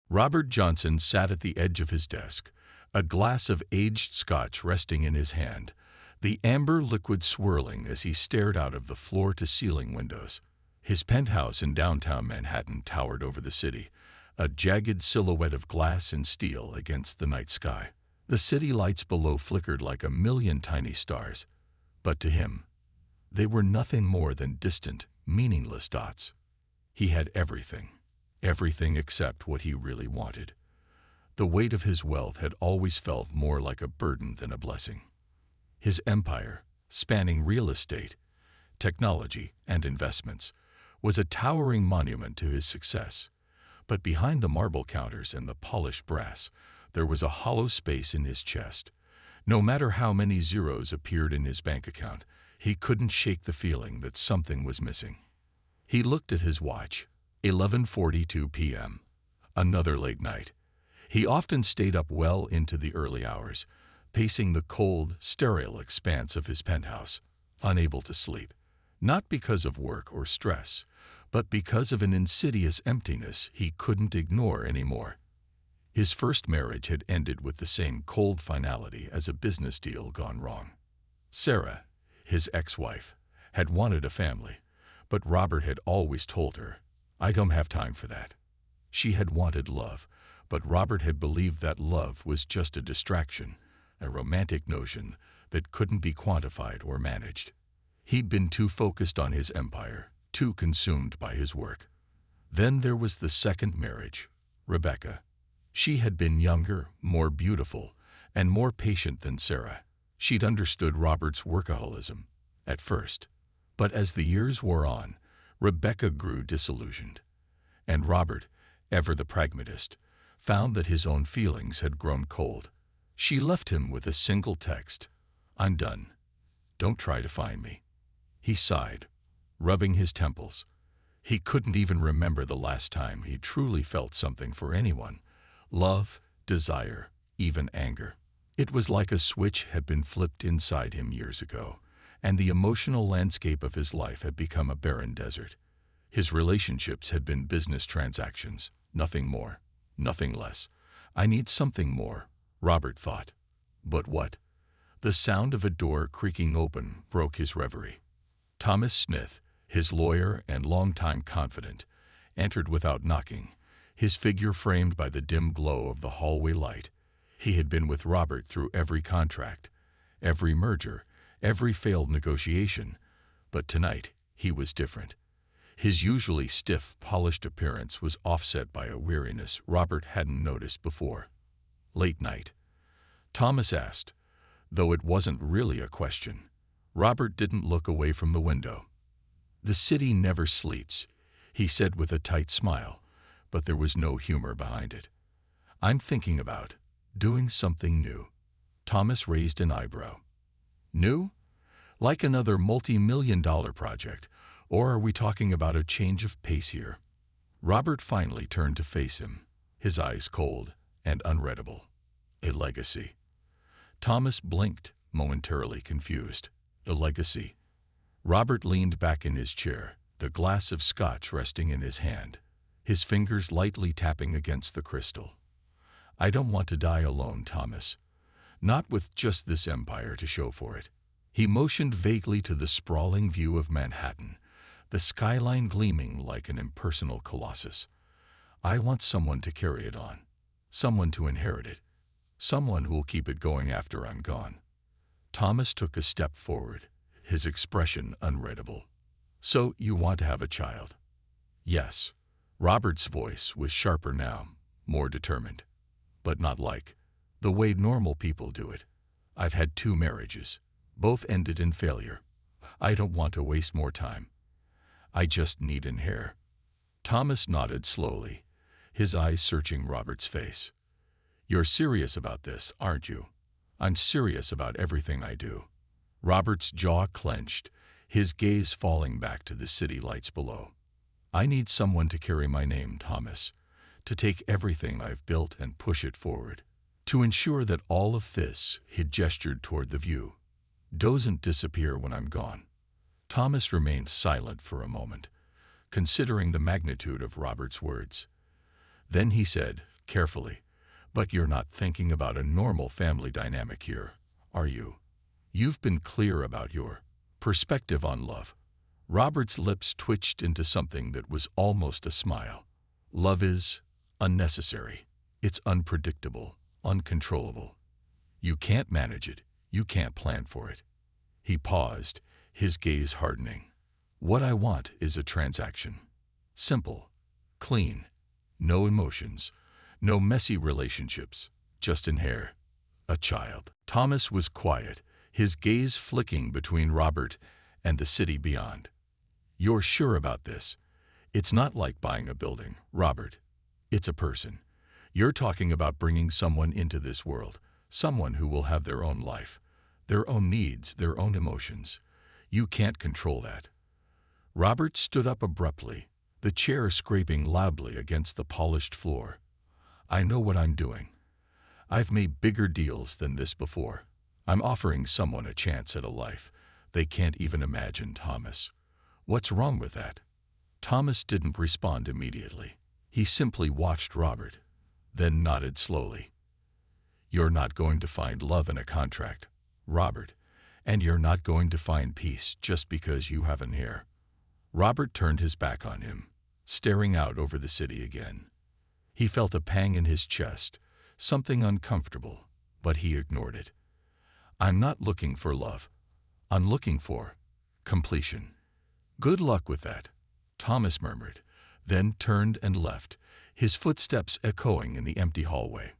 Robert Johnson sat at the edge of his desk, a glass of aged scotch resting in his hand, the amber liquid swirling as he stared out of the floor-to-ceiling windows. His penthouse in downtown Manhattan towered over the city, a jagged silhouette of glass and steel against the night sky. The city lights below flickered like a million tiny stars, but to him, they were nothing more than distant, meaningless dots. He had everything except what he really wanted. The weight of his wealth had always felt more like a burden than a blessing. His empire, spanning real estate, technology, and investments, was a towering monument to his success. But behind the marble counters and the polished brass, there was a hollow space in his chest. No matter how many zeros appeared in his bank account, he couldn't shake the feeling that something was missing. He looked at his watch. 11:42 p.m. Another late night. He often stayed up well into the early hours, pacing the cold, sterile expanse of his penthouse, unable to sleep, not because of work or stress, but because of an insidious emptiness he couldn't ignore anymore. His first marriage had ended with the same cold finality as a business deal gone wrong. Sarah, his ex-wife, had wanted a family, but Robert had always told her, "I don't have time for that." She had wanted love, but Robert had believed that love was just a distraction, a romantic notion that couldn't be quantified or managed. He'd been too focused on his empire, too consumed by his work. Then there was the second marriage, Rebecca. She had been younger, more beautiful, and more patient than Sarah. She'd understood Robert's workaholism at first, but as the years wore on, Rebecca grew disillusioned, and Robert, ever the pragmatist, found that his own feelings had grown cold. She left him with a single text, "I'm done. Don't try to find me." He sighed, rubbing his temples. He couldn't even remember the last time he truly felt something for anyone. Love, desire, even anger. It was like a switch had been flipped inside him years ago, and the emotional landscape of his life had become a barren desert. His relationships had been business transactions, nothing more, nothing less. "I need something more," Robert thought. But what? The sound of a door creaking open broke his reverie. Thomas Smith, his lawyer and longtime confidant, entered without knocking, his figure framed by the dim glow of the hallway light. He had been with Robert through every contract, every merger, every failed negotiation, but tonight he was different. His usually stiff, polished appearance was offset by a weariness Robert hadn't noticed before. "Late night?" Thomas asked, though it wasn't really a question. Robert didn't look away from the window. "The city never sleeps," he said with a tight smile, but there was no humor behind it. "I'm thinking about doing something new." Thomas raised an eyebrow. "New? Like another multi-million-dollar project, or are we talking about a change of pace here?" Robert finally turned to face him, his eyes cold and unreadable. "A legacy." Thomas blinked, momentarily confused. "A legacy?" Robert leaned back in his chair, the glass of scotch resting in his hand, his fingers lightly tapping against the crystal. "I don't want to die alone, Thomas. Not with just this empire to show for it." He motioned vaguely to the sprawling view of Manhattan, the skyline gleaming like an impersonal colossus. "I want someone to carry it on, someone to inherit it, someone who will keep it going after I'm gone." Thomas took a step forward, his expression unreadable. "So you want to have a child?" "Yes." Robert's voice was sharper now, more determined. "But not like the way normal people do it. I've had 2 marriages. Both ended in failure. I don't want to waste more time. I just need an heir." Thomas nodded slowly, his eyes searching Robert's face. "You're serious about this, aren't you?" "I'm serious about everything I do." Robert's jaw clenched, his gaze falling back to the city lights below. "I need someone to carry my name, Thomas, to take everything I've built and push it forward, to ensure that all of this," he gestured toward the view, "doesn't disappear when I'm gone." Thomas remained silent for a moment, considering the magnitude of Robert's words. Then he said, carefully. But you're not thinking about a normal family dynamic here, are you? You've been clear about your perspective on love. Robert's lips twitched into something that was almost a smile. Love is unnecessary. It's unpredictable, uncontrollable. You can't manage it. You can't plan for it. He paused, his gaze hardening. What I want is a transaction. Simple, clean, no emotions, no messy relationships, just an heir, a child. Thomas was quiet, his gaze flicking between Robert and the city beyond. You're sure about this? It's not like buying a building, Robert. It's a person. You're talking about bringing someone into this world, someone who will have their own life, their own needs, their own emotions. You can't control that. Robert stood up abruptly, the chair scraping loudly against the polished floor. I know what I'm doing. I've made bigger deals than this before. I'm offering someone a chance at a life they can't even imagine, Thomas. What's wrong with that? Thomas didn't respond immediately. He simply watched Robert, then nodded slowly. You're not going to find love in a contract, Robert, and you're not going to find peace just because you have an heir. Robert turned his back on him, staring out over the city again. He felt a pang in his chest, something uncomfortable, but he ignored it. I'm not looking for love. I'm looking for completion. Good luck with that, Thomas murmured, then turned and left, his footsteps echoing in the empty hallway.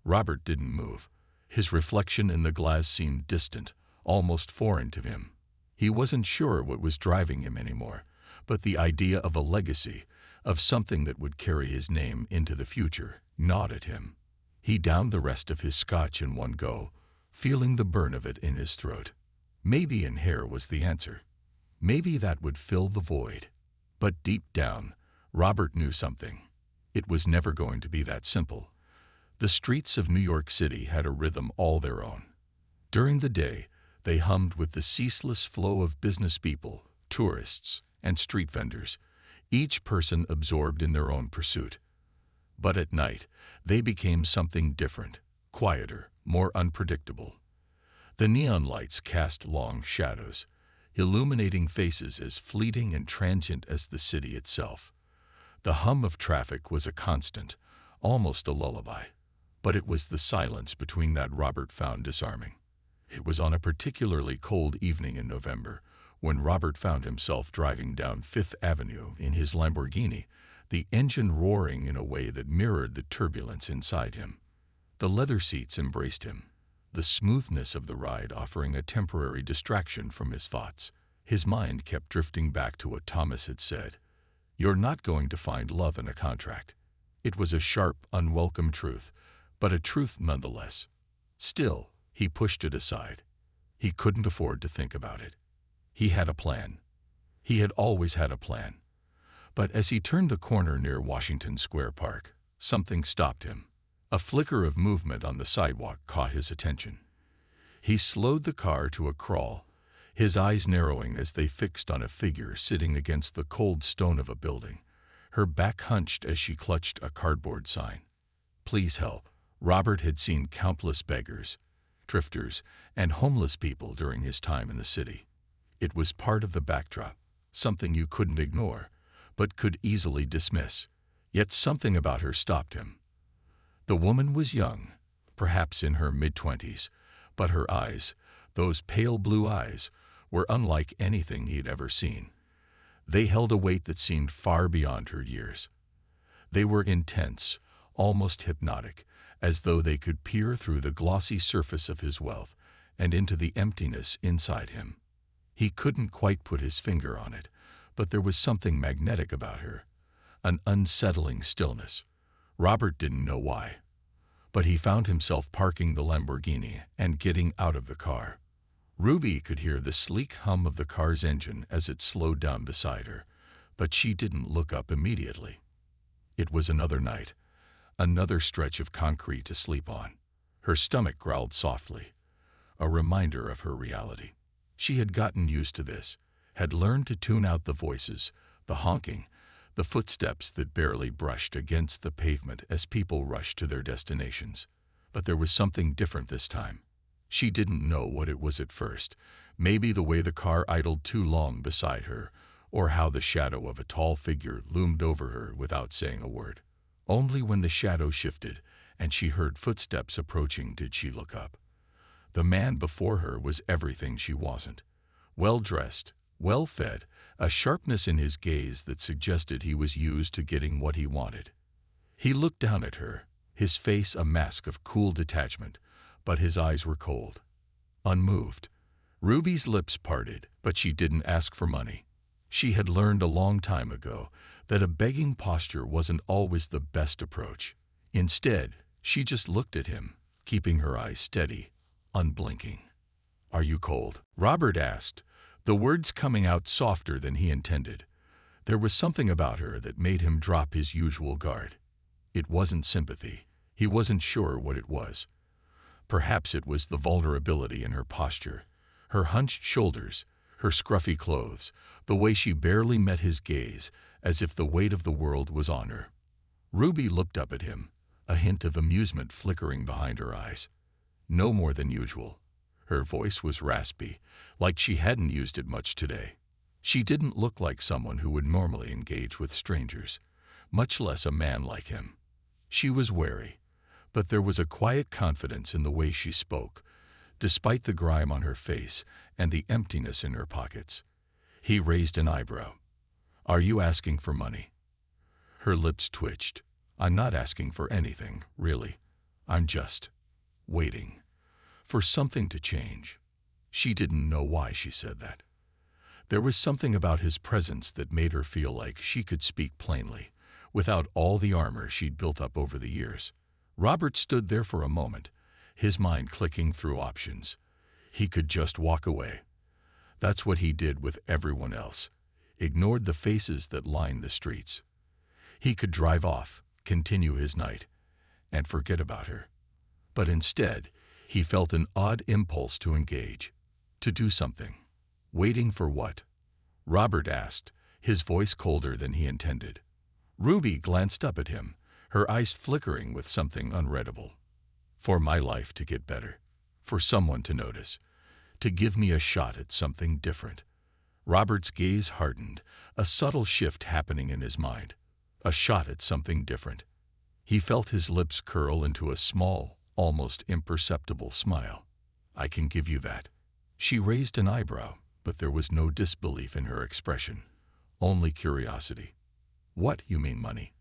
Robert didn't move. His reflection in the glass seemed distant, almost foreign to him. He wasn't sure what was driving him anymore, but the idea of a legacy, of something that would carry his name into the future, gnawed at him. He downed the rest of his scotch in one go, feeling the burn of it in his throat. Maybe an heir was the answer. Maybe that would fill the void. But deep down, Robert knew something. It was never going to be that simple. The streets of New York City had a rhythm all their own. During the day, they hummed with the ceaseless flow of business people, tourists, and street vendors, each person absorbed in their own pursuit. But at night, they became something different, quieter, more unpredictable. The neon lights cast long shadows, illuminating faces as fleeting and transient as the city itself. The hum of traffic was a constant, almost a lullaby, but it was the silence between that Robert found disarming. It was on a particularly cold evening in November, when Robert found himself driving down Fifth Avenue in his Lamborghini, the engine roaring in a way that mirrored the turbulence inside him. The leather seats embraced him, the smoothness of the ride offering a temporary distraction from his thoughts. His mind kept drifting back to what Thomas had said. You're not going to find love in a contract. It was a sharp, unwelcome truth, but a truth nonetheless. Still, he pushed it aside. He couldn't afford to think about it. He had a plan. He had always had a plan. But as he turned the corner near Washington Square Park, something stopped him. A flicker of movement on the sidewalk caught his attention. He slowed the car to a crawl, his eyes narrowing as they fixed on a figure sitting against the cold stone of a building, her back hunched as she clutched a cardboard sign. Please help. Robert had seen countless beggars, drifters, and homeless people during his time in the city. It was part of the backdrop, something you couldn't ignore, but could easily dismiss. Yet something about her stopped him. The woman was young, perhaps in her mid-20s, but her eyes, those pale blue eyes, were unlike anything he'd ever seen. They held a weight that seemed far beyond her years. They were intense, almost hypnotic, as though they could peer through the glossy surface of his wealth and into the emptiness inside him. He couldn't quite put his finger on it, but there was something magnetic about her, an unsettling stillness. Robert didn't know why, but he found himself parking the Lamborghini and getting out of the car. Ruby could hear the sleek hum of the car's engine as it slowed down beside her, but she didn't look up immediately. It was another night, another stretch of concrete to sleep on. Her stomach growled softly, a reminder of her reality. She had gotten used to this, had learned to tune out the voices, the honking, the footsteps that barely brushed against the pavement as people rushed to their destinations. But there was something different this time. She didn't know what it was at first, maybe the way the car idled too long beside her, or how the shadow of a tall figure loomed over her without saying a word. Only when the shadow shifted and she heard footsteps approaching did she look up. The man before her was everything she wasn't. Well-dressed, well-fed, a sharpness in his gaze that suggested he was used to getting what he wanted. He looked down at her, his face a mask of cool detachment, but his eyes were cold, unmoved. Ruby's lips parted, but she didn't ask for money. She had learned a long time ago that a begging posture wasn't always the best approach. Instead, she just looked at him, keeping her eyes steady, unblinking. "Are you cold?" Robert asked, the words coming out softer than he intended. There was something about her that made him drop his usual guard. It wasn't sympathy. He wasn't sure what it was. Perhaps it was the vulnerability in her posture, her hunched shoulders, her scruffy clothes, the way she barely met his gaze, as if the weight of the world was on her. Ruby looked up at him, a hint of amusement flickering behind her eyes. No more than usual. Her voice was raspy, like she hadn't used it much today. She didn't look like someone who would normally engage with strangers, much less a man like him. She was wary, but there was a quiet confidence in the way she spoke, despite the grime on her face and the emptiness in her pockets. He raised an eyebrow. "Are you asking for money?" Her lips twitched. "I'm not asking for anything, really. I'm just waiting for something to change." She didn't know why she said that. There was something about his presence that made her feel like she could speak plainly, without all the armor she'd built up over the years. Robert stood there for a moment, his mind clicking through options. He could just walk away. That's what he did with everyone else, ignored the faces that lined the streets. He could drive off, continue his night, and forget about her. But instead, he felt an odd impulse to engage, to do something. Waiting for what? Robert asked, his voice colder than he intended. Ruby glanced up at him, her eyes flickering with something unreadable. "For my life to get better. For someone to notice. To give me a shot at something different." Robert's gaze hardened, a subtle shift happening in his mind. A shot at something different. He felt his lips curl into a small, almost imperceptible smile. "I can give you that." She raised an eyebrow, but there was no disbelief in her expression, only curiosity. "What, you mean money?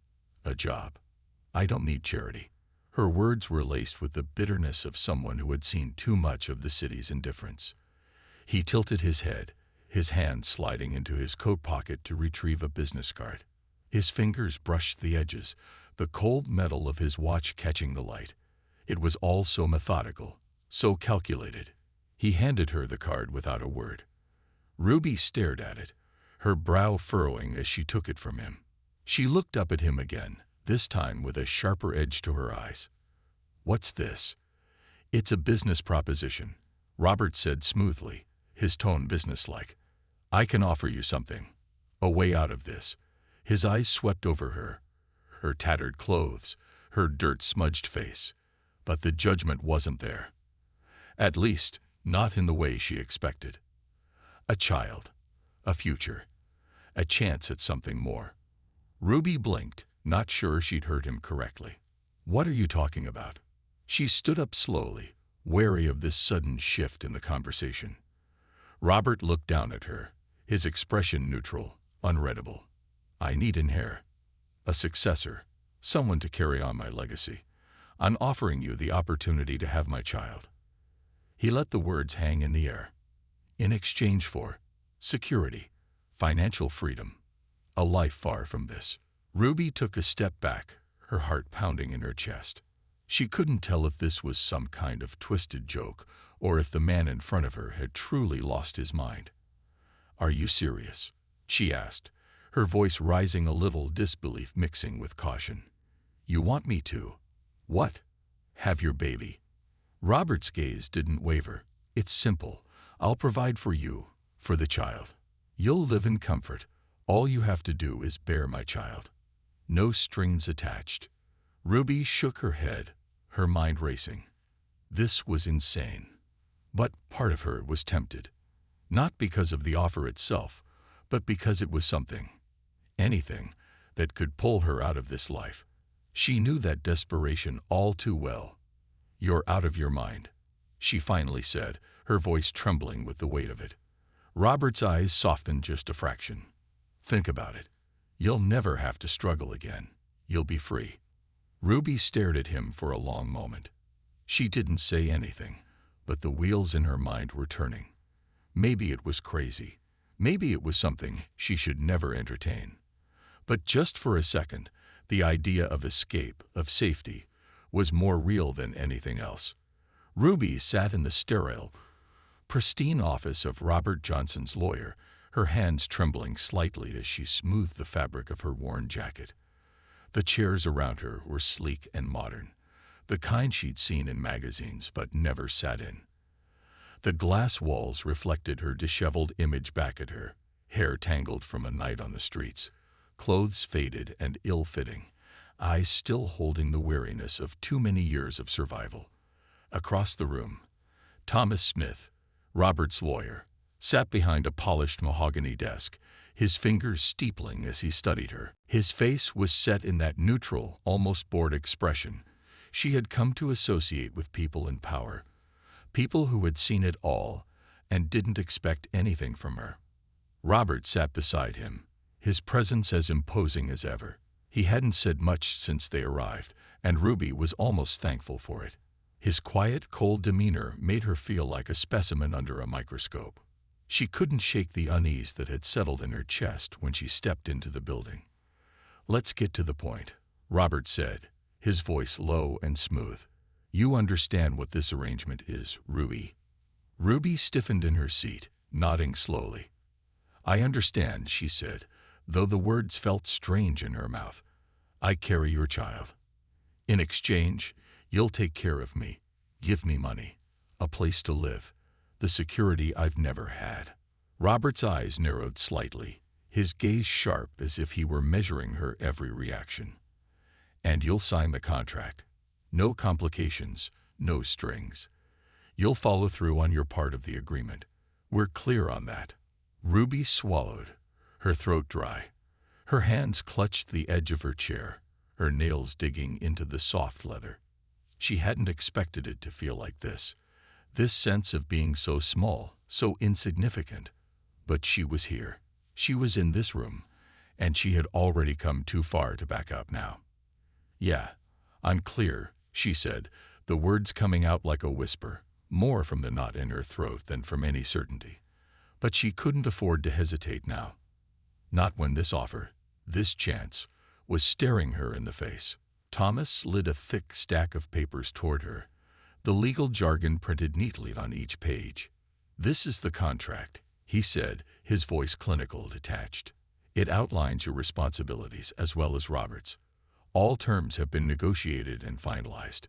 A job? I don't need charity." Her words were laced with the bitterness of someone who had seen too much of the city's indifference. He tilted his head, his hand sliding into his coat pocket to retrieve a business card. His fingers brushed the edges, the cold metal of his watch catching the light. It was all so methodical, so calculated. He handed her the card without a word. Ruby stared at it, her brow furrowing as she took it from him. She looked up at him again, this time with a sharper edge to her eyes. "What's this?" "It's a business proposition," Robert said smoothly, his tone businesslike. "I can offer you something. A way out of this." His eyes swept over her, her tattered clothes, her dirt-smudged face. But the judgment wasn't there. At least, not in the way she expected. A child, a future, a chance at something more. Ruby blinked, not sure she'd heard him correctly. "What are you talking about?" She stood up slowly, wary of this sudden shift in the conversation. Robert looked down at her, his expression neutral, unreadable. "I need an heir, a successor, someone to carry on my legacy. I'm offering you the opportunity to have my child." He let the words hang in the air. "In exchange for security, financial freedom, a life far from this." Ruby took a step back, her heart pounding in her chest. She couldn't tell if this was some kind of twisted joke or if the man in front of her had truly lost his mind. "Are you serious?" she asked, her voice rising a little, disbelief mixing with caution. "You want me to what? Have your baby?" Robert's gaze didn't waver. "It's simple. I'll provide for you, for the child. You'll live in comfort, All you have to do is bear my child. No strings attached. Ruby shook her head, her mind racing. This was insane. But part of her was tempted. Not because of the offer itself, but because it was something, anything, that could pull her out of this life. She knew that desperation all too well. "You're out of your mind," she finally said, her voice trembling with the weight of it. Robert's eyes softened just a fraction. "Think about it. You'll never have to struggle again. You'll be free." Ruby stared at him for a long moment. She didn't say anything, but the wheels in her mind were turning. Maybe it was crazy. Maybe it was something she should never entertain. But just for a second, the idea of escape, of safety, was more real than anything else. Ruby sat in the sterile, pristine office of Robert Johnson's lawyer, her hands trembling slightly as she smoothed the fabric of her worn jacket. The chairs around her were sleek and modern, the kind she'd seen in magazines but never sat in. The glass walls reflected her disheveled image back at her, hair tangled from a night on the streets, clothes faded and ill-fitting, eyes still holding the weariness of too many years of survival. Across the room, Thomas Smith, Robert's lawyer, sat behind a polished mahogany desk, his fingers steepling as he studied her. His face was set in that neutral, almost bored expression she had come to associate with people in power, people who had seen it all and didn't expect anything from her. Robert sat beside him, his presence as imposing as ever. He hadn't said much since they arrived, and Ruby was almost thankful for it. His quiet, cold demeanor made her feel like a specimen under a microscope. She couldn't shake the unease that had settled in her chest when she stepped into the building. "Let's get to the point," Robert said, his voice low and smooth. "You understand what this arrangement is, Ruby." Ruby stiffened in her seat, nodding slowly. "I understand," she said, though the words felt strange in her mouth. "I carry your child. In exchange, you'll take care of me, give me money, a place to live, the security I've never had." Robert's eyes narrowed slightly, his gaze sharp as if he were measuring her every reaction. "And you'll sign the contract. No complications, no strings. You'll follow through on your part of the agreement. We're clear on that." Ruby swallowed, her throat dry. Her hands clutched the edge of her chair, her nails digging into the soft leather. She hadn't expected it to feel like this sense of being so small, so insignificant. But she was here. She was in this room, and she had already come too far to back up now. "Yeah, I'm clear," she said, the words coming out like a whisper, more from the knot in her throat than from any certainty. But she couldn't afford to hesitate now. Not when this offer, this chance, was staring her in the face. Thomas slid a thick stack of papers toward her, the legal jargon printed neatly on each page. "This is the contract," he said, his voice clinical, detached. "It outlines your responsibilities as well as Robert's. All terms have been negotiated and finalized.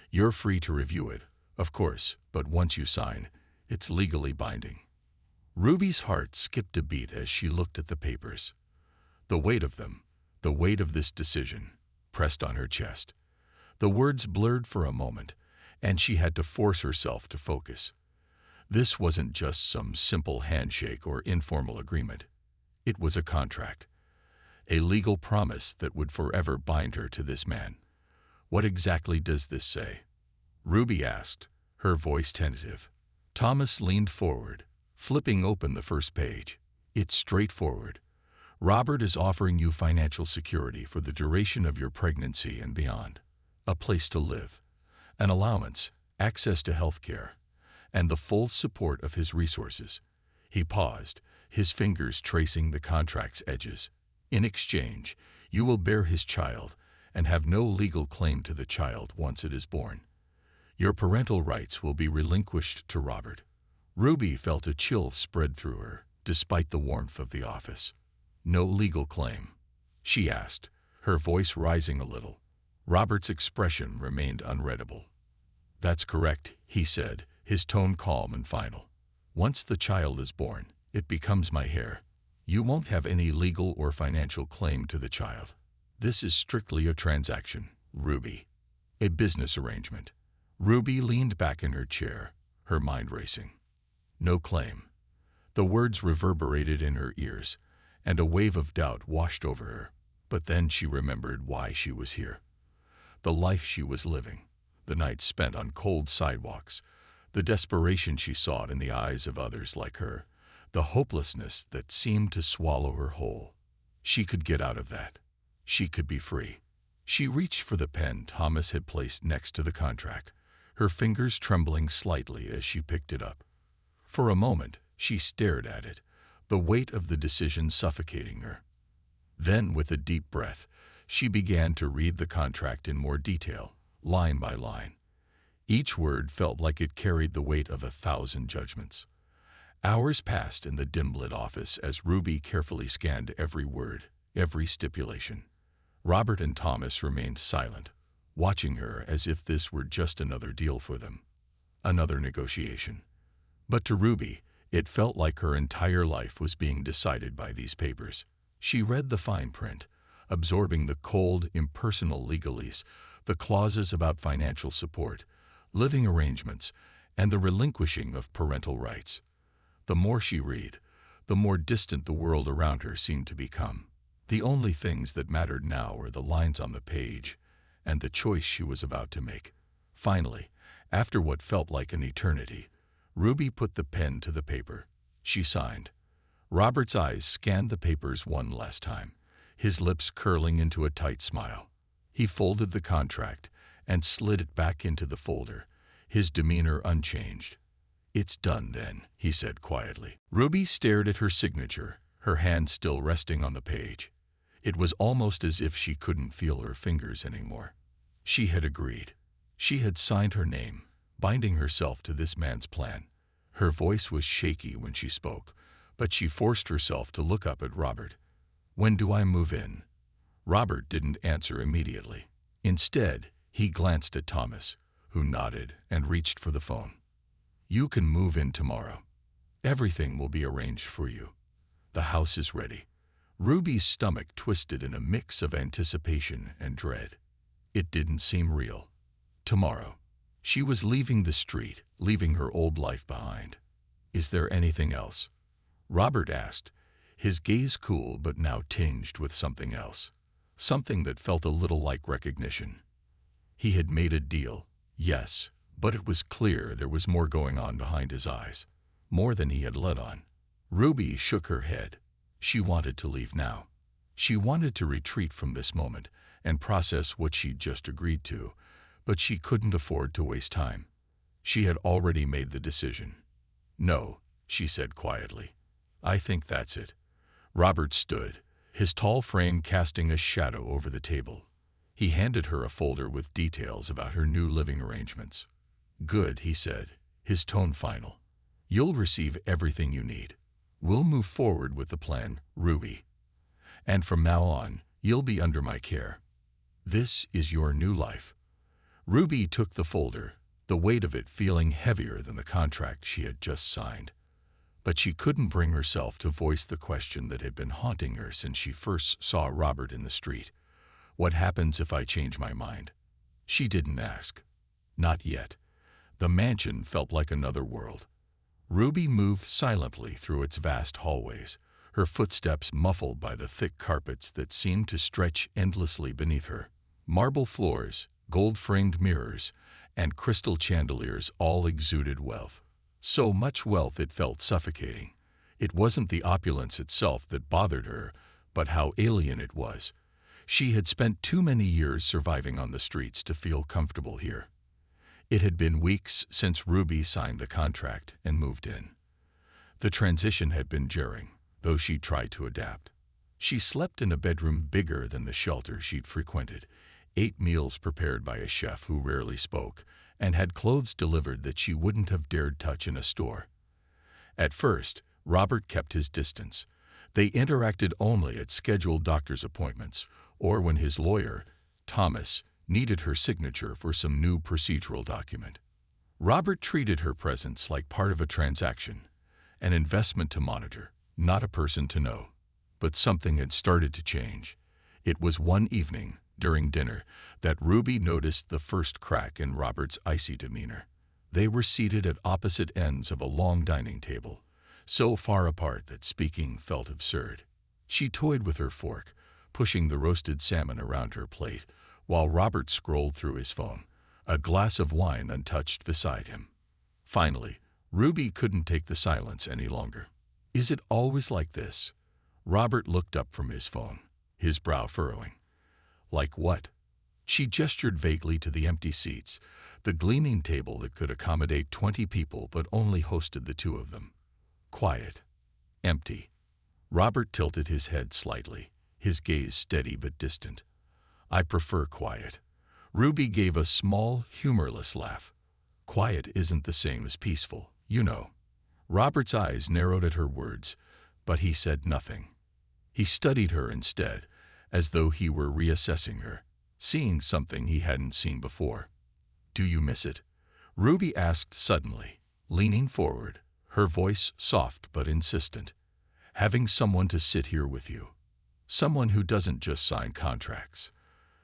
You're free to review it, of course, but once you sign, it's legally binding." Ruby's heart skipped a beat as she looked at the papers. The weight of them, the weight of this decision, pressed on her chest. The words blurred for a moment, and she had to force herself to focus. This wasn't just some simple handshake or informal agreement. It was a contract, a legal promise that would forever bind her to this man. "What exactly does this say?" Ruby asked, her voice tentative. Thomas leaned forward, flipping open the first page. "It's straightforward. Robert is offering you financial security for the duration of your pregnancy and beyond. A place to live, an allowance, access to health care, and the full support of his resources." He paused, his fingers tracing the contract's edges. "In exchange, you will bear his child and have no legal claim to the child once it is born. Your parental rights will be relinquished to Robert." Ruby felt a chill spread through her, despite the warmth of the office. "No legal claim?" she asked, her voice rising a little. Robert's expression remained unreadable. "That's correct," he said, his tone calm and final. "Once the child is born, it becomes my heir. You won't have any legal or financial claim to the child. This is strictly a transaction, Ruby. A business arrangement. Ruby leaned back in her chair, her mind racing. No claim. The words reverberated in her ears, and a wave of doubt washed over her. But then she remembered why she was here. The life she was living, the nights spent on cold sidewalks, the desperation she saw in the eyes of others like her, the hopelessness that seemed to swallow her whole. She could get out of that. She could be free. She reached for the pen Thomas had placed next to the contract, her fingers trembling slightly as she picked it up. For a moment, she stared at it, the weight of the decision suffocating her. Then, with a deep breath, she began to read the contract in more detail, line by line. Each word felt like it carried the weight of 1,000 judgments. Hours passed in the dim-lit office as Ruby carefully scanned every word, every stipulation. Robert and Thomas remained silent, watching her as if this were just another deal for them, another negotiation. But to Ruby, it felt like her entire life was being decided by these papers. She read the fine print, absorbing the cold, impersonal legalese, the clauses about financial support, living arrangements, and the relinquishing of parental rights. The more she read, the more distant the world around her seemed to become. The only things that mattered now were the lines on the page and the choice she was about to make. Finally, after what felt like an eternity, Ruby put the pen to the paper. She signed. Robert's eyes scanned the papers one last time, his lips curling into a tight smile. He folded the contract and slid it back into the folder, his demeanor unchanged. "It's done then," he said quietly. Ruby stared at her signature, her hand still resting on the page. It was almost as if she couldn't feel her fingers anymore. She had agreed. She had signed her name, binding herself to this man's plan. Her voice was shaky when she spoke, but she forced herself to look up at Robert. "When do I move in?" Robert didn't answer immediately. Instead, he glanced at Thomas, who nodded and reached for the phone. "You can move in tomorrow. Everything will be arranged for you. The house is ready." Ruby's stomach twisted in a mix of anticipation and dread. It didn't seem real. Tomorrow. She was leaving the street, leaving her old life behind. "Is there anything else?" Robert asked, his gaze cool but now tinged with something else. Something that felt a little like recognition. He had made a deal, yes, but it was clear there was more going on behind his eyes, more than he had let on. Ruby shook her head. She wanted to leave now. She wanted to retreat from this moment and process what she'd just agreed to, but she couldn't afford to waste time. She had already made the decision. "No," she said quietly. "I think that's it." Robert stood, his tall frame casting a shadow over the table. He handed her a folder with details about her new living arrangements. "Good," he said, his tone final. "You'll receive everything you need. We'll move forward with the plan, Ruby. And from now on, you'll be under my care. This is your new life." Ruby took the folder, the weight of it feeling heavier than the contract she had just signed. But she couldn't bring herself to voice the question that had been haunting her since she first saw Robert in the street. What happens if I change my mind? She didn't ask. Not yet. The mansion felt like another world. Ruby moved silently through its vast hallways, her footsteps muffled by the thick carpets that seemed to stretch endlessly beneath her. Marble floors, gold-framed mirrors, and crystal chandeliers all exuded wealth. So much wealth it felt suffocating. It wasn't the opulence itself that bothered her, but how alien it was. She had spent too many years surviving on the streets to feel comfortable here. It had been weeks since Ruby signed the contract and moved in. The transition had been jarring, though she tried to adapt. She slept in a bedroom bigger than the shelter she'd frequented, ate meals prepared by a chef who rarely spoke, and had clothes delivered that she wouldn't have dared touch in a store. At first, Robert kept his distance. They interacted only at scheduled doctor's appointments, or when his lawyer, Thomas, needed her signature for some new procedural document. Robert treated her presence like part of a transaction, an investment to monitor, not a person to know. But something had started to change. It was one evening, during dinner, that Ruby noticed the first crack in Robert's icy demeanor. They were seated at opposite ends of a long dining table, so far apart that speaking felt absurd. She toyed with her fork, pushing the roasted salmon around her plate, while Robert scrolled through his phone, a glass of wine untouched beside him. Finally, Ruby couldn't take the silence any longer. "Is it always like this?" Robert looked up from his phone, his brow furrowing. "Like what?" She gestured vaguely to the empty seats, the gleaming table that could accommodate 20 people but only hosted the two of them. Quiet. Empty. Robert tilted his head slightly, his gaze steady but distant. "I prefer quiet." Ruby gave a small, humorless laugh. "Quiet isn't the same as peaceful, you know." Robert's eyes narrowed at her words, but he said nothing. He studied her instead, as though he were reassessing her, seeing something he hadn't seen before. "Do you miss it?" Ruby asked suddenly, leaning forward, her voice soft but insistent. "Having someone to sit here with you. Someone who doesn't just sign contracts."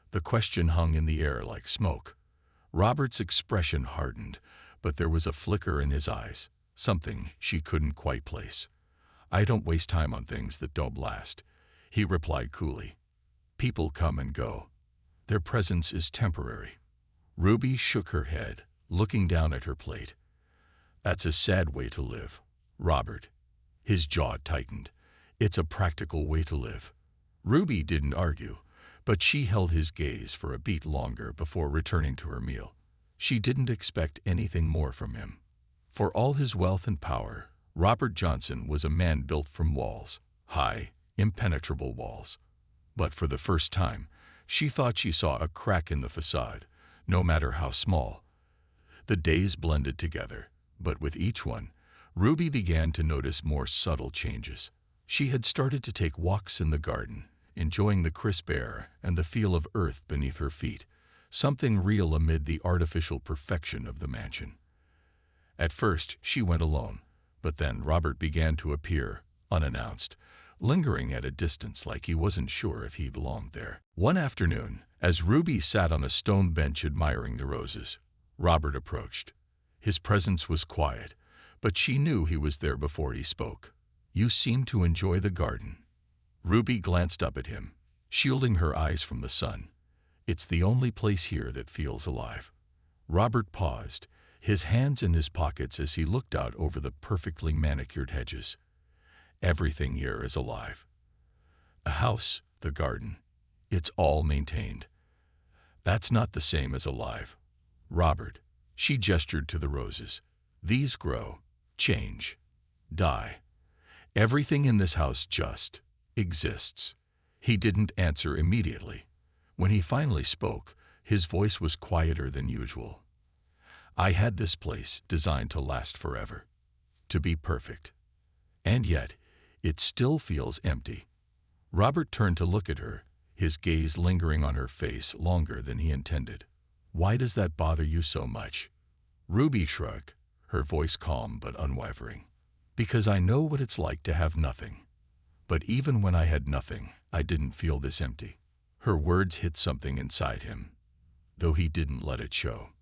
The question hung in the air like smoke. Robert's expression hardened, but there was a flicker in his eyes, something she couldn't quite place. "I don't waste time on things that don't last," he replied coolly. "People come and go. Their presence is temporary." Ruby shook her head, looking down at her plate. "That's a sad way to live, Robert." His jaw tightened. "It's a practical way to live." Ruby didn't argue, but she held his gaze for a beat longer before returning to her meal. She didn't expect anything more from him. For all his wealth and power, Robert Johnson was a man built from walls, high, impenetrable walls. But for the first time, she thought she saw a crack in the facade, no matter how small. The days blended together, but with each one, Ruby began to notice more subtle changes. She had started to take walks in the garden, enjoying the crisp air and the feel of earth beneath her feet, something real amid the artificial perfection of the mansion. At first, she went alone, but then Robert began to appear, unannounced, lingering at a distance like he wasn't sure if he belonged there. One afternoon, as Ruby sat on a stone bench admiring the roses, Robert approached. His presence was quiet, but she knew he was there before he spoke. "You seem to enjoy the garden." Ruby glanced up at him, shielding her eyes from the sun. "It's the only place here that feels alive." Robert paused, his hands in his pockets as he looked out over the perfectly manicured hedges. "Everything here is alive. A house, the garden, it's all maintained." "That's not the same as alive, Robert." She gestured to the roses. "These grow, change, die. Everything in this house just exists." He didn't answer immediately. When he finally spoke, his voice was quieter than usual. "I had this place designed to last forever, to be perfect. And yet, it still feels empty." Robert turned to look at her, his gaze lingering on her face longer than he intended. "Why does that bother you so much?" Ruby shrugged, her voice calm but unwavering. "Because I know what it's like to have nothing. But even when I had nothing, I didn't feel this empty." Her words hit something inside him, though he didn't let it show.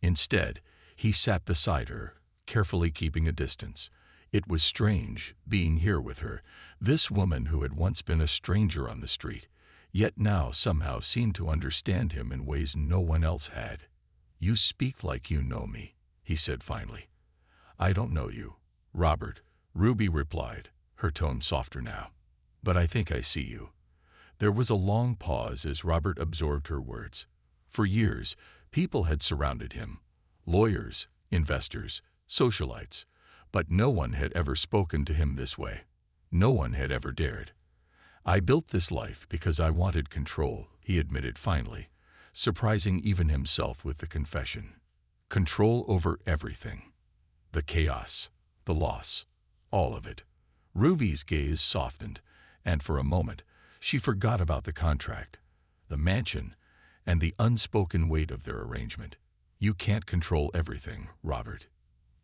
Instead, he sat beside her, carefully keeping a distance. It was strange, being here with her, this woman who had once been a stranger on the street, yet now somehow seemed to understand him in ways no one else had. "You speak like you know me," he said finally. "I don't know you, Robert," Ruby replied, her tone softer now. "But I think I see you." There was a long pause as Robert absorbed her words. For years, people had surrounded him. Lawyers, investors, socialites. But no one had ever spoken to him this way. No one had ever dared. "I built this life because I wanted control," he admitted finally, surprising even himself with the confession. Control over everything. The chaos, the loss, all of it. Ruby's gaze softened, and for a moment, she forgot about the contract, the mansion, and the unspoken weight of their arrangement. "You can't control everything, Robert.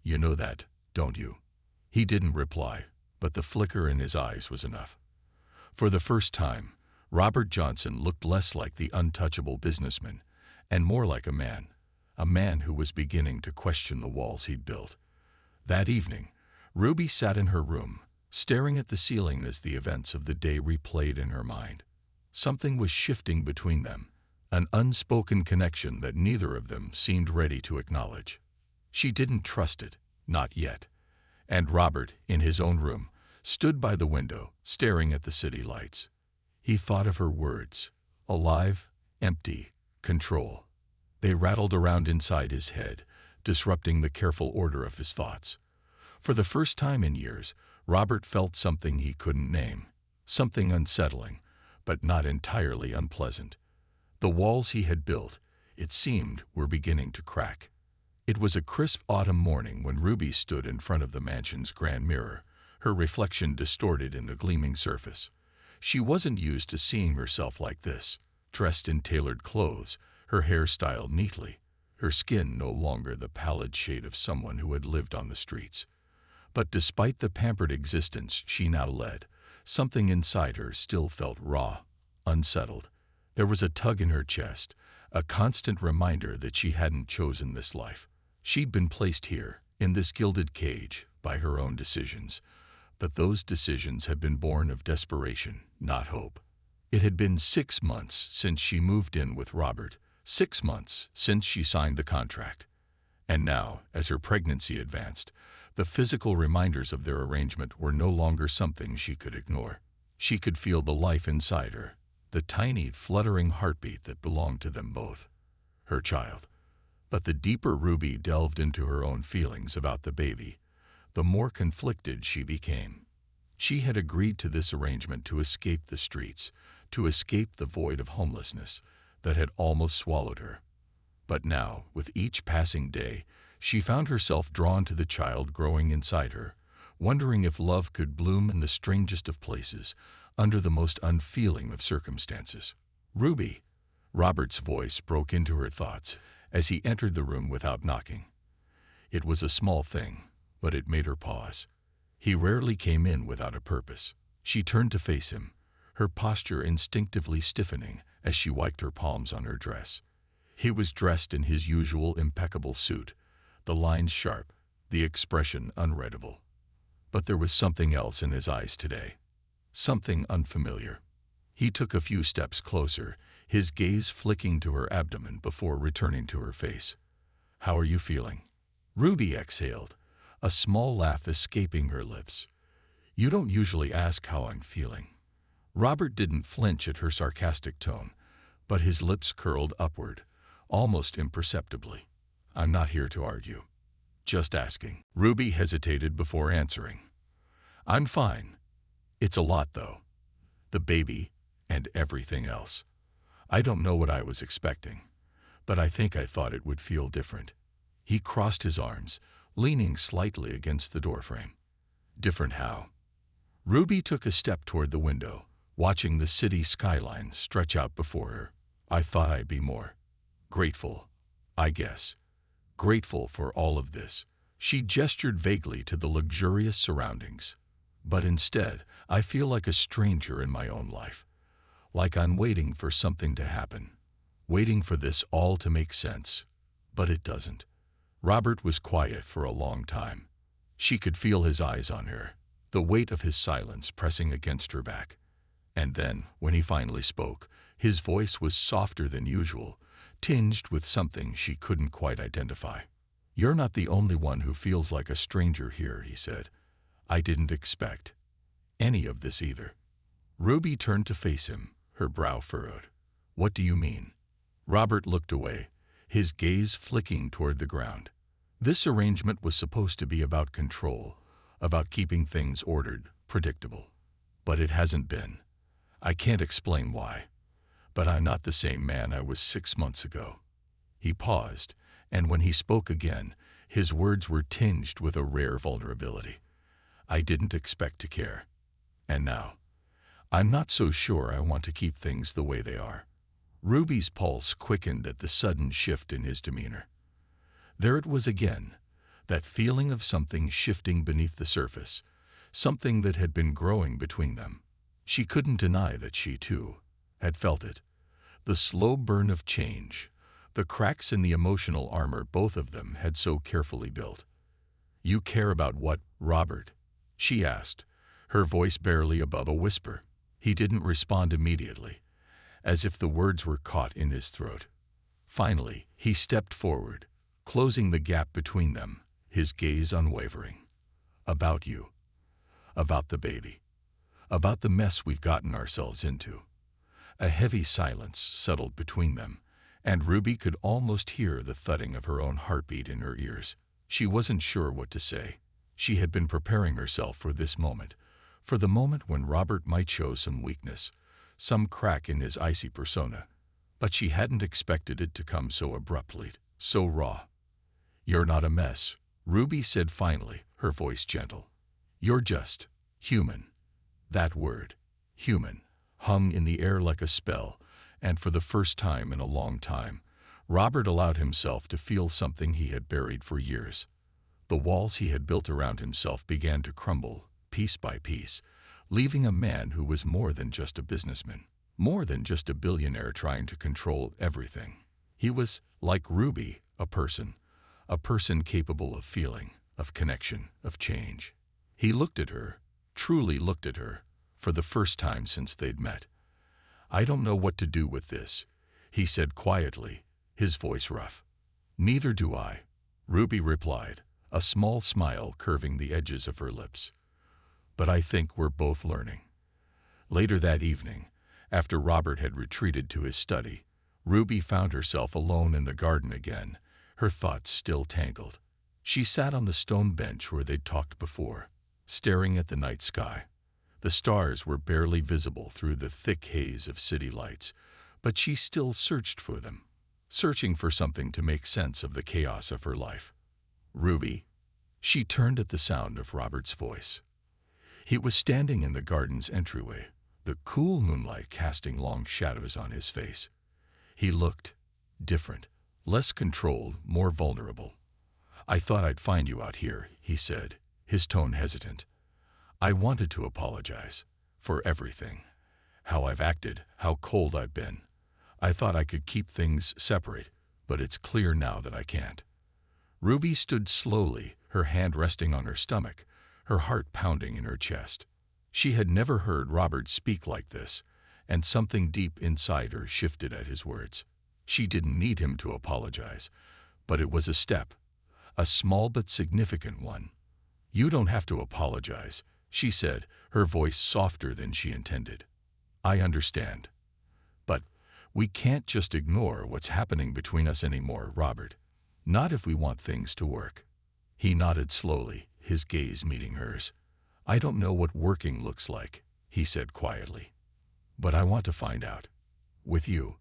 You know that, don't you?" He didn't reply, but the flicker in his eyes was enough. For the first time, Robert Johnson looked less like the untouchable businessman and more like a man who was beginning to question the walls he'd built. That evening, Ruby sat in her room, staring at the ceiling as the events of the day replayed in her mind. Something was shifting between them, an unspoken connection that neither of them seemed ready to acknowledge. She didn't trust it, not yet. And Robert, in his own room, stood by the window, staring at the city lights. He thought of her words, alive, empty, control. They rattled around inside his head, disrupting the careful order of his thoughts. For the first time in years, Robert felt something he couldn't name, something unsettling, but not entirely unpleasant. The walls he had built, it seemed, were beginning to crack. It was a crisp autumn morning when Ruby stood in front of the mansion's grand mirror, her reflection distorted in the gleaming surface. She wasn't used to seeing herself like this, dressed in tailored clothes, her hair styled neatly, her skin no longer the pallid shade of someone who had lived on the streets. But despite the pampered existence she now led, something inside her still felt raw, unsettled. There was a tug in her chest, a constant reminder that she hadn't chosen this life. She'd been placed here, in this gilded cage, by her own decisions. But those decisions had been born of desperation, not hope. It had been 6 months since she moved in with Robert, 6 months since she signed the contract. And now, as her pregnancy advanced, the physical reminders of their arrangement were no longer something she could ignore. She could feel the life inside her, the tiny, fluttering heartbeat that belonged to them both, her child. But the deeper Ruby delved into her own feelings about the baby, the more conflicted she became. She had agreed to this arrangement to escape the streets, to escape the void of homelessness that had almost swallowed her. But now, with each passing day, she found herself drawn to the child growing inside her, wondering if love could bloom in the strangest of places, under the most unfeeling of circumstances. "Ruby," Robert's voice broke into her thoughts as he entered the room without knocking. It was a small thing, but it made her pause. He rarely came in without a purpose. She turned to face him, her posture instinctively stiffening as she wiped her palms on her dress. He was dressed in his usual impeccable suit, the lines sharp, the expression unreadable. But there was something else in his eyes today, something unfamiliar. He took a few steps closer, his gaze flicking to her abdomen before returning to her face. "How are you feeling?" Ruby exhaled, a small laugh escaping her lips. "You don't usually ask how I'm feeling." Robert didn't flinch at her sarcastic tone, but his lips curled upward, almost imperceptibly. "I'm not here to argue. Just asking." Ruby hesitated before answering. "I'm fine. It's a lot, though. The baby and everything else. I don't know what I was expecting, but I think I thought it would feel different." He crossed his arms, leaning slightly against the doorframe. "Different how?" Ruby took a step toward the window, watching the city skyline stretch out before her. "I thought I'd be more grateful, I guess. Grateful for all of this." She gestured vaguely to the luxurious surroundings. "But instead, I feel like a stranger in my own life. Like I'm waiting for something to happen. Waiting for this all to make sense. But it doesn't." Robert was quiet for a long time. She could feel his eyes on her, the weight of his silence pressing against her back. And then, when he finally spoke, his voice was softer than usual, tinged with something she couldn't quite identify. "You're not the only one who feels like a stranger here," he said. "I didn't expect any of this either." Ruby turned to face him, her brow furrowed. "What do you mean?" Robert looked away, his gaze flicking toward the ground. This arrangement was supposed to be about control, about keeping things ordered, predictable. But it hasn't been. I can't explain why. But I'm not the same man I was 6 months ago. He paused, and when he spoke again, his words were tinged with a rare vulnerability. "I didn't expect to care. And now, I'm not so sure I want to keep things the way they are." Ruby's pulse quickened at the sudden shift in his demeanor. There it was again, that feeling of something shifting beneath the surface, something that had been growing between them. She couldn't deny that she, too, had felt it. The slow burn of change, the cracks in the emotional armor both of them had so carefully built. "You care about what, Robert?" she asked, her voice barely above a whisper. He didn't respond immediately, as if the words were caught in his throat. Finally, he stepped forward, closing the gap between them, his gaze unwavering. "About you. About the baby. About the mess we've gotten ourselves into." A heavy silence settled between them, and Ruby could almost hear the thudding of her own heartbeat in her ears. She wasn't sure what to say. She had been preparing herself for this moment, for the moment when Robert might show some weakness, some crack in his icy persona, but she hadn't expected it to come so abruptly, so raw. "You're not a mess," Ruby said finally, her voice gentle. "You're just human." That word, human, hung in the air like a spell, and for the first time in a long time, Robert allowed himself to feel something he had buried for years. The walls he had built around himself began to crumble, piece by piece, leaving a man who was more than just a businessman, more than just a billionaire trying to control everything. He was, like Ruby, a person capable of feeling, of connection, of change. He looked at her, truly looked at her, for the first time since they'd met. "I don't know what to do with this," he said quietly, his voice rough. "Neither do I," Ruby replied, a small smile curving the edges of her lips. "But I think we're both learning." Later that evening, after Robert had retreated to his study, Ruby found herself alone in the garden again, her thoughts still tangled. She sat on the stone bench where they'd talked before, staring at the night sky. The stars were barely visible through the thick haze of city lights, but she still searched for them, searching for something to make sense of the chaos of her life. "Ruby." She turned at the sound of Robert's voice. He was standing in the garden's entryway, the cool moonlight casting long shadows on his face. He looked different, less controlled, more vulnerable. "I thought I'd find you out here," he said, his tone hesitant. "I wanted to apologize for everything, how I've acted, how cold I've been. I thought I could keep things separate, but it's clear now that I can't." Ruby stood slowly, her hand resting on her stomach, her heart pounding in her chest. She had never heard Robert speak like this, and something deep inside her shifted at his words. She didn't need him to apologize, but it was a step, a small but significant one. "You don't have to apologize," she said, her voice softer than she intended. "I understand. But we can't just ignore what's happening between us anymore, Robert. Not if we want things to work." He nodded slowly, his gaze meeting hers. "I don't know what working looks like," he said quietly. "But I want to find out. With you."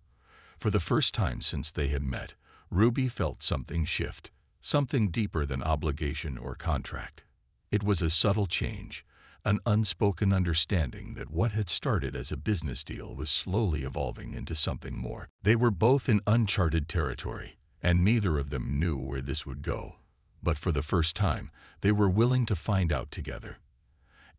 For the first time since they had met, Ruby felt something shift, something deeper than obligation or contract. It was a subtle change, an unspoken understanding that what had started as a business deal was slowly evolving into something more. They were both in uncharted territory, and neither of them knew where this would go. But for the first time, they were willing to find out together.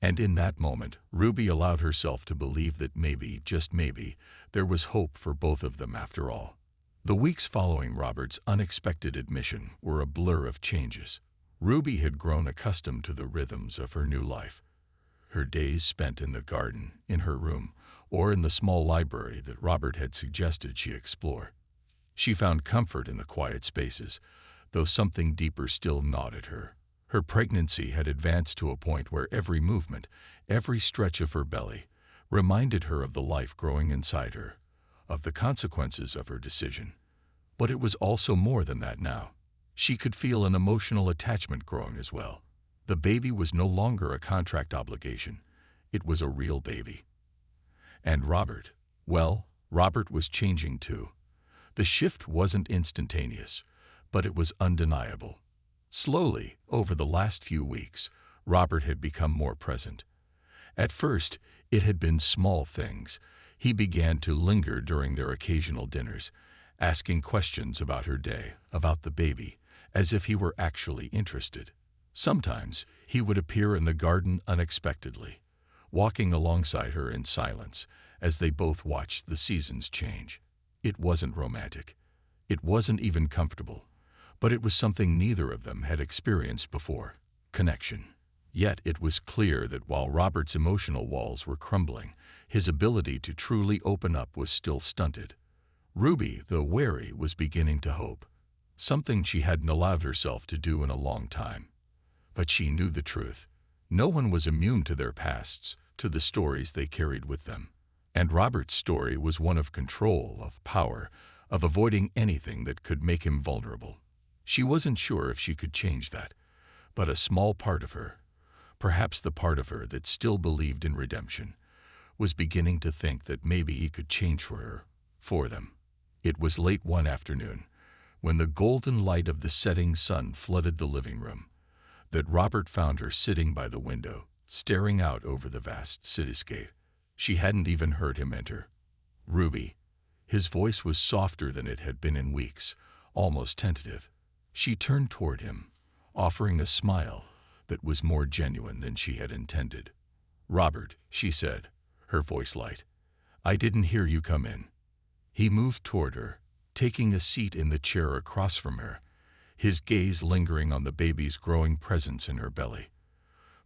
And in that moment, Ruby allowed herself to believe that maybe, just maybe, there was hope for both of them after all. The weeks following Robert's unexpected admission were a blur of changes. Ruby had grown accustomed to the rhythms of her new life. Her days spent in the garden, in her room, or in the small library that Robert had suggested she explore. She found comfort in the quiet spaces, though something deeper still gnawed at her. Her pregnancy had advanced to a point where every movement, every stretch of her belly, reminded her of the life growing inside her, of the consequences of her decision. But it was also more than that now. She could feel an emotional attachment growing as well. The baby was no longer a contract obligation. It was a real baby. And Robert, well, Robert was changing too. The shift wasn't instantaneous, but it was undeniable. Slowly, over the last few weeks, Robert had become more present. At first, it had been small things. He began to linger during their occasional dinners, asking questions about her day, about the baby, as if he were actually interested. Sometimes, he would appear in the garden unexpectedly, walking alongside her in silence as they both watched the seasons change. It wasn't romantic. It wasn't even comfortable, but it was something neither of them had experienced before: connection. Yet it was clear that while Robert's emotional walls were crumbling, his ability to truly open up was still stunted. Ruby, though wary, was beginning to hope, something she hadn't allowed herself to do in a long time. But she knew the truth. No one was immune to their pasts, to the stories they carried with them. And Robert's story was one of control, of power, of avoiding anything that could make him vulnerable. She wasn't sure if she could change that, but a small part of her, perhaps the part of her that still believed in redemption, was beginning to think that maybe he could change for her, for them. It was late one afternoon, when the golden light of the setting sun flooded the living room, that Robert found her sitting by the window, staring out over the vast cityscape. She hadn't even heard him enter. "Ruby." His voice was softer than it had been in weeks, almost tentative. She turned toward him, offering a smile that was more genuine than she had intended. "Robert," she said, her voice light, "I didn't hear you come in." He moved toward her, taking a seat in the chair across from her, his gaze lingering on the baby's growing presence in her belly.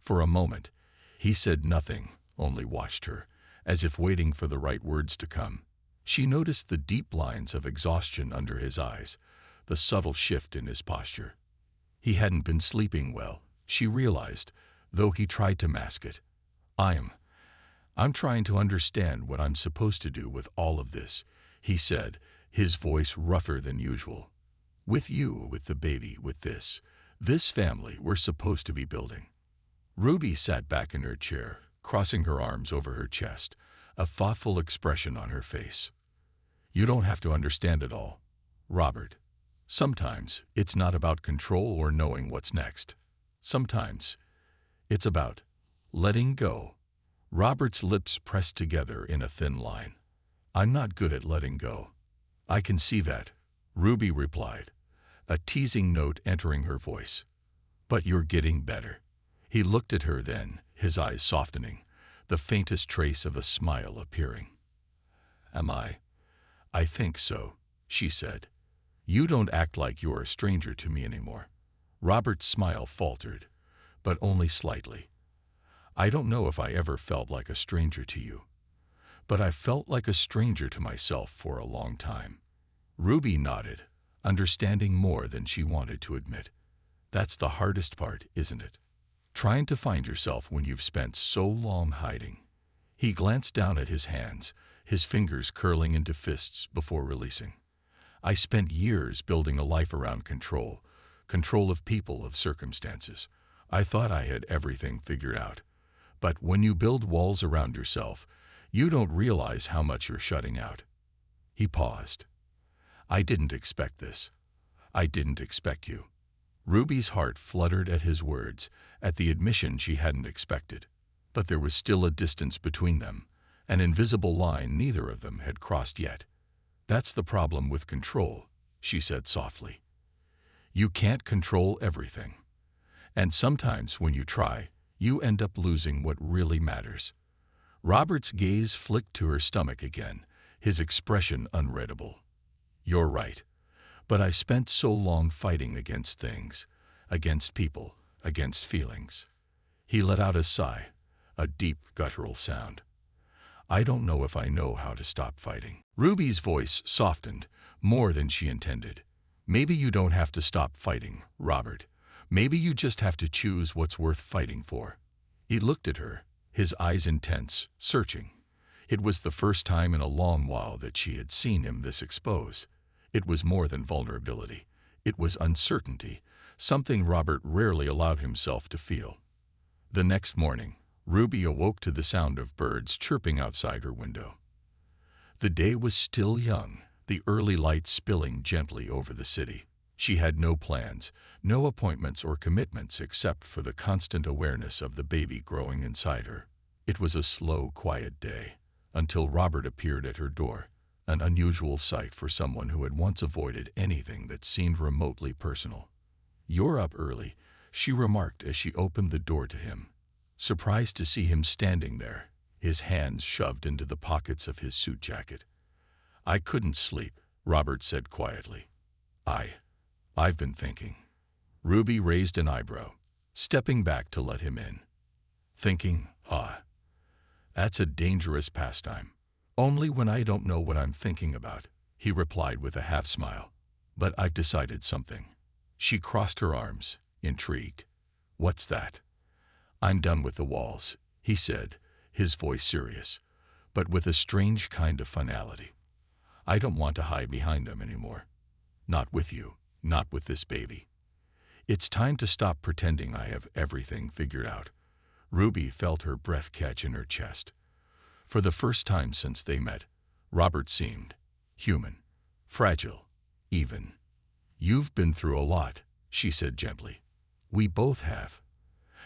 For a moment, he said nothing, only watched her, as if waiting for the right words to come. She noticed the deep lines of exhaustion under his eyes, the subtle shift in his posture. He hadn't been sleeping well, she realized, though he tried to mask it. I'm trying to understand what I'm supposed to do with all of this," he said, his voice rougher than usual. "With you, with the baby, with this family we're supposed to be building." Ruby sat back in her chair, crossing her arms over her chest, a thoughtful expression on her face. "You don't have to understand it all, Robert. Sometimes it's not about control or knowing what's next. Sometimes it's about letting go." Robert's lips pressed together in a thin line. "I'm not good at letting go." "I can see that," Ruby replied, a teasing note entering her voice. "But you're getting better." He looked at her then, his eyes softening, the faintest trace of a smile appearing. "Am I?" "I think so," she said. "You don't act like you're a stranger to me anymore." Robert's smile faltered, but only slightly. "I don't know if I ever felt like a stranger to you, but I felt like a stranger to myself for a long time." Ruby nodded, understanding more than she wanted to admit. "That's the hardest part, isn't it? Trying to find yourself when you've spent so long hiding." He glanced down at his hands, his fingers curling into fists before releasing. "I spent years building a life around control of people, of circumstances. I thought I had everything figured out. But when you build walls around yourself, you don't realize how much you're shutting out." He paused. "I didn't expect this. I didn't expect you." Ruby's heart fluttered at his words, at the admission she hadn't expected. But there was still a distance between them, an invisible line neither of them had crossed yet. "That's the problem with control," she said softly. "You can't control everything. And sometimes when you try, you end up losing what really matters." Robert's gaze flicked to her stomach again, his expression unreadable. "You're right. But I spent so long fighting against things, against people, against feelings." He let out a sigh, a deep guttural sound. "I don't know if I know how to stop fighting." Ruby's voice softened, more than she intended. "Maybe you don't have to stop fighting, Robert. Maybe you just have to choose what's worth fighting for." He looked at her, his eyes intense, searching. It was the first time in a long while that she had seen him this exposed. It was more than vulnerability. It was uncertainty, something Robert rarely allowed himself to feel. The next morning, Ruby awoke to the sound of birds chirping outside her window. The day was still young, the early light spilling gently over the city. She had no plans, no appointments or commitments except for the constant awareness of the baby growing inside her. It was a slow, quiet day, until Robert appeared at her door, an unusual sight for someone who had once avoided anything that seemed remotely personal. "You're up early," she remarked as she opened the door to him. surprised to see him standing there, his hands shoved into the pockets of his suit jacket. "I couldn't sleep," Robert said quietly. I've been thinking." Ruby raised an eyebrow, stepping back to let him in. "Thinking? That's a dangerous pastime." "Only when I don't know what I'm thinking about," he replied with a half-smile. "But I've decided something." She crossed her arms, intrigued. "What's that?" "I'm done with the walls," he said, his voice serious, but with a strange kind of finality. "I don't want to hide behind them anymore. Not with you, not with this baby. It's time to stop pretending I have everything figured out." Ruby felt her breath catch in her chest. For the first time since they met, Robert seemed human, fragile, even. "You've been through a lot," she said gently. "We both have.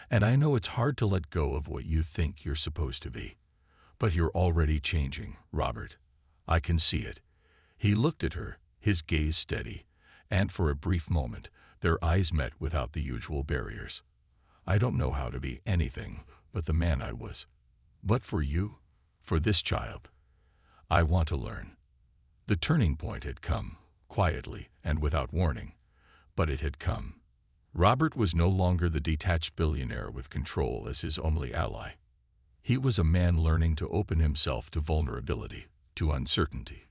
And I know it's hard to let go of what you think you're supposed to be. But you're already changing, Robert. I can see it." He looked at her, his gaze steady, and for a brief moment, their eyes met without the usual barriers. "I don't know how to be anything but the man I was. But for you, for this child, I want to learn." The turning point had come, quietly and without warning, but it had come. Robert was no longer the detached billionaire with control as his only ally. He was a man learning to open himself to vulnerability, to uncertainty.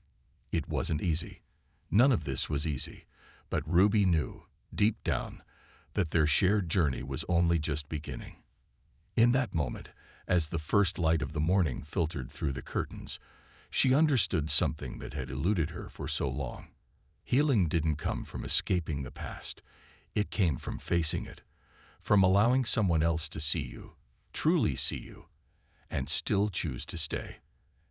It wasn't easy. None of this was easy, but Ruby knew, deep down, that their shared journey was only just beginning. In that moment, as the first light of the morning filtered through the curtains, she understood something that had eluded her for so long. Healing didn't come from escaping the past. It came from facing it, from allowing someone else to see you, truly see you, and still choose to stay.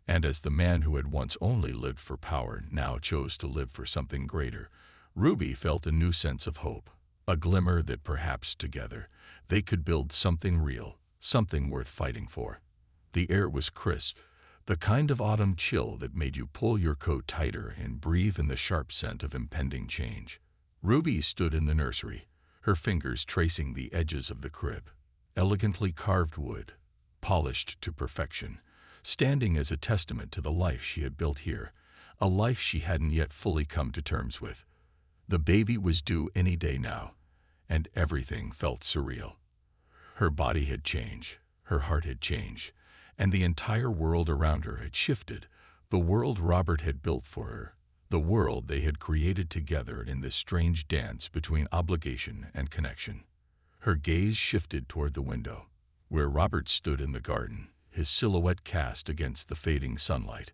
And as the man who had once only lived for power now chose to live for something greater, Ruby felt a new sense of hope, a glimmer that perhaps together they could build something real, something worth fighting for. The air was crisp, the kind of autumn chill that made you pull your coat tighter and breathe in the sharp scent of impending change. Ruby stood in the nursery, her fingers tracing the edges of the crib. Elegantly carved wood, polished to perfection, standing as a testament to the life she had built here, a life she hadn't yet fully come to terms with. The baby was due any day now, and everything felt surreal. Her body had changed, her heart had changed, and the entire world around her had shifted, the world Robert had built for her, the world they had created together in this strange dance between obligation and connection. Her gaze shifted toward the window, where Robert stood in the garden, his silhouette cast against the fading sunlight.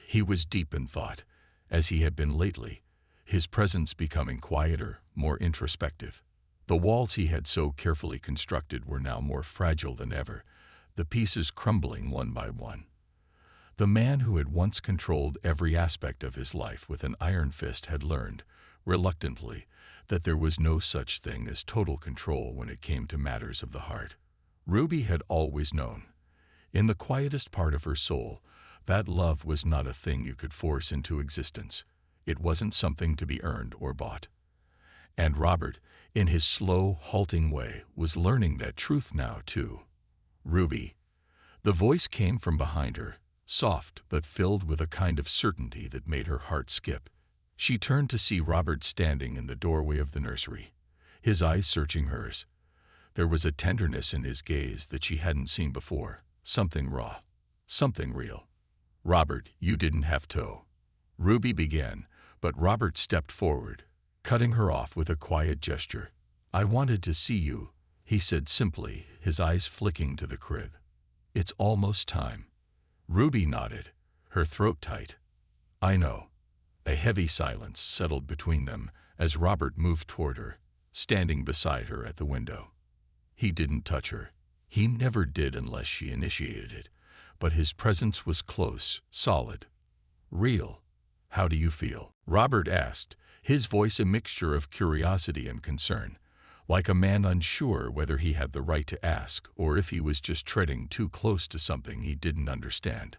He was deep in thought, as he had been lately, his presence becoming quieter, more introspective. The walls he had so carefully constructed were now more fragile than ever, the pieces crumbling one by one. The man who had once controlled every aspect of his life with an iron fist had learned, reluctantly, that there was no such thing as total control when it came to matters of the heart. Ruby had always known, in the quietest part of her soul, that love was not a thing you could force into existence. It wasn't something to be earned or bought. And Robert, in his slow, halting way, was learning that truth now, too. "Ruby." The voice came from behind her, soft but filled with a kind of certainty that made her heart skip. She turned to see Robert standing in the doorway of the nursery, his eyes searching hers. There was a tenderness in his gaze that she hadn't seen before, something raw, something real. "Robert, you didn't have to." Ruby began, but Robert stepped forward, cutting her off with a quiet gesture. "I wanted to see you," he said simply, his eyes flicking to the crib. "It's almost time." Ruby nodded, her throat tight. "I know." A heavy silence settled between them as Robert moved toward her, standing beside her at the window. He didn't touch her. He never did unless she initiated it, but his presence was close, solid, real. "How do you feel?" Robert asked, his voice a mixture of curiosity and concern, like a man unsure whether he had the right to ask or if he was just treading too close to something he didn't understand.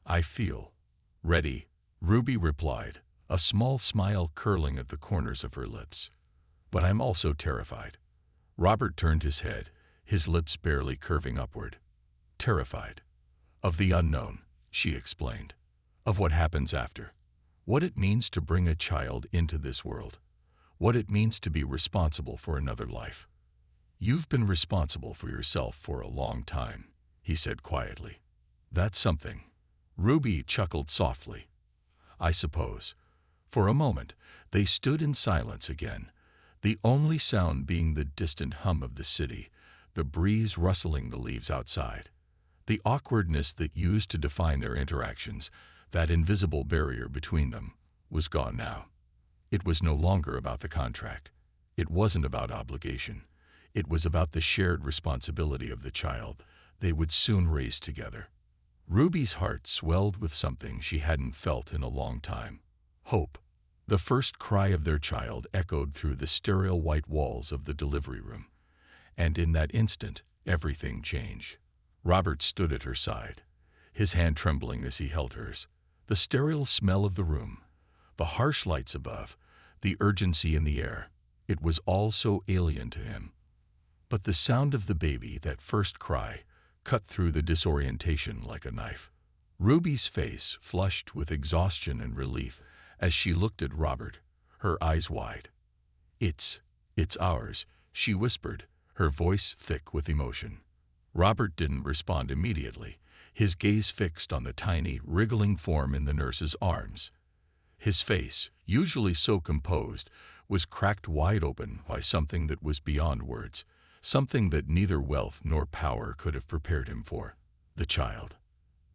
"I feel ready," Ruby replied, a small smile curling at the corners of her lips. "But I'm also terrified." Robert turned his head, his lips barely curving upward. Terrified. Of the unknown, she explained. Of what happens after. What it means to bring a child into this world. What it means to be responsible for another life. You've been responsible for yourself for a long time, he said quietly. That's something. Ruby chuckled softly. I suppose. For a moment, they stood in silence again, the only sound being the distant hum of the city, the breeze rustling the leaves outside. The awkwardness that used to define their interactions, that invisible barrier between them, was gone now. It was no longer about the contract. It wasn't about obligation. It was about the shared responsibility of the child they would soon raise together. Ruby's heart swelled with something she hadn't felt in a long time. Hope. The first cry of their child echoed through the sterile white walls of the delivery room. And in that instant, everything changed. Robert stood at her side, his hand trembling as he held hers. The sterile smell of the room, the harsh lights above, the urgency in the air, it was all so alien to him. But the sound of the baby, that first cry, cut through the disorientation like a knife. Ruby's face flushed with exhaustion and relief as she looked at Robert, her eyes wide. It's ours," she whispered, her voice thick with emotion. Robert didn't respond immediately, his gaze fixed on the tiny, wriggling form in the nurse's arms. His face, usually so composed, was cracked wide open by something that was beyond words, something that neither wealth nor power could have prepared him for. The child.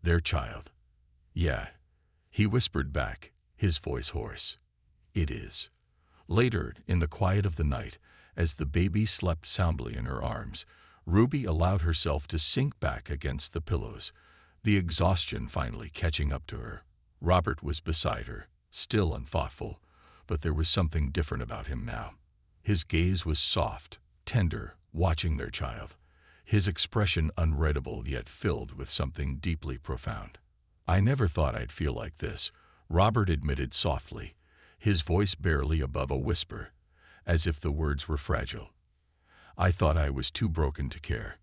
Their child. "Yeah," he whispered back, his voice hoarse. "It is." Later, in the quiet of the night, as the baby slept soundly in her arms, Ruby allowed herself to sink back against the pillows, the exhaustion finally catching up to her. Robert was beside her, still and thoughtful, but there was something different about him now. His gaze was soft, tender, watching their child, his expression unreadable yet filled with something deeply profound. "I never thought I'd feel like this," Robert admitted softly, his voice barely above a whisper, as if the words were fragile. "I thought I was too broken to care.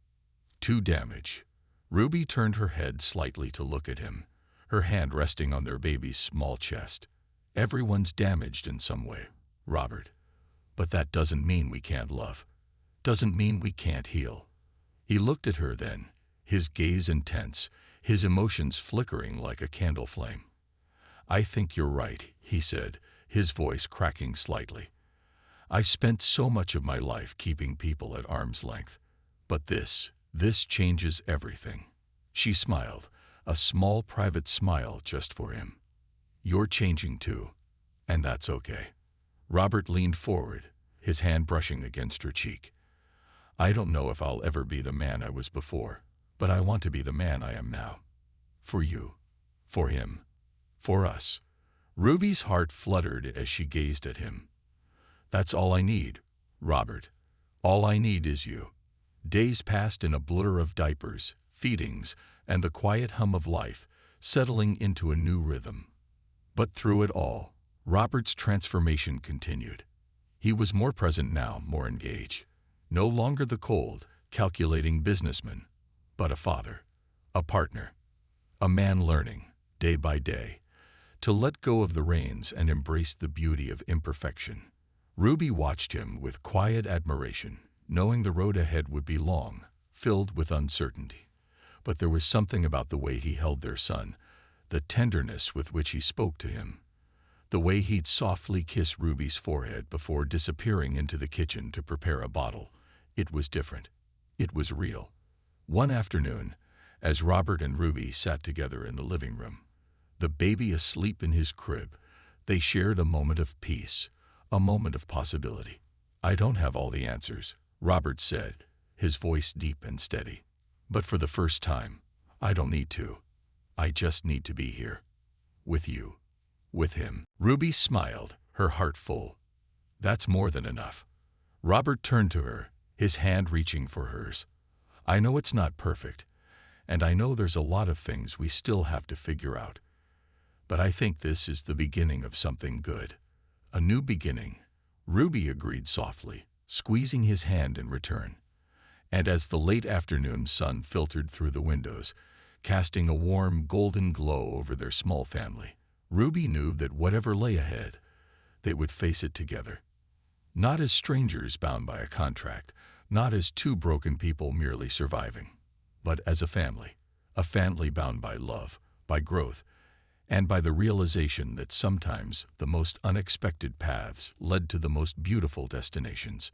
Too damaged." Ruby turned her head slightly to look at him, her hand resting on their baby's small chest. "Everyone's damaged in some way, Robert. But that doesn't mean we can't love. Doesn't mean we can't heal." He looked at her then, his gaze intense, his emotions flickering like a candle flame. "I think you're right," he said, his voice cracking slightly. "I've spent so much of my life keeping people at arm's length. But this changes everything." She smiled, a small private smile just for him. "You're changing too, and that's okay." Robert leaned forward, his hand brushing against her cheek. "I don't know if I'll ever be the man I was before, but I want to be the man I am now. For you, for him, for us." Ruby's heart fluttered as she gazed at him. "That's all I need, Robert. All I need is you." Days passed in a blur of diapers, feedings, and the quiet hum of life, settling into a new rhythm. But through it all, Robert's transformation continued. He was more present now, more engaged. No longer the cold, calculating businessman, but a father, a partner, a man learning, day by day, to let go of the reins and embrace the beauty of imperfection. Ruby watched him with quiet admiration, knowing the road ahead would be long, filled with uncertainty. But there was something about the way he held their son, the tenderness with which he spoke to him, the way he'd softly kiss Ruby's forehead before disappearing into the kitchen to prepare a bottle. It was different. It was real. One afternoon, as Robert and Ruby sat together in the living room, the baby asleep in his crib, they shared a moment of peace, a moment of possibility. "I don't have all the answers," Robert said, his voice deep and steady. "But for the first time, I don't need to. I just need to be here. With you. With him." Ruby smiled, her heart full. "That's more than enough." Robert turned to her, his hand reaching for hers. "I know it's not perfect, and I know there's a lot of things we still have to figure out. But I think this is the beginning of something good. A new beginning." Ruby agreed softly, squeezing his hand in return. And as the late afternoon sun filtered through the windows, casting a warm, golden glow over their small family, Ruby knew that whatever lay ahead, they would face it together. Not as strangers bound by a contract, not as two broken people merely surviving, but as a family bound by love, by growth, and by the realization that sometimes the most unexpected paths led to the most beautiful destinations.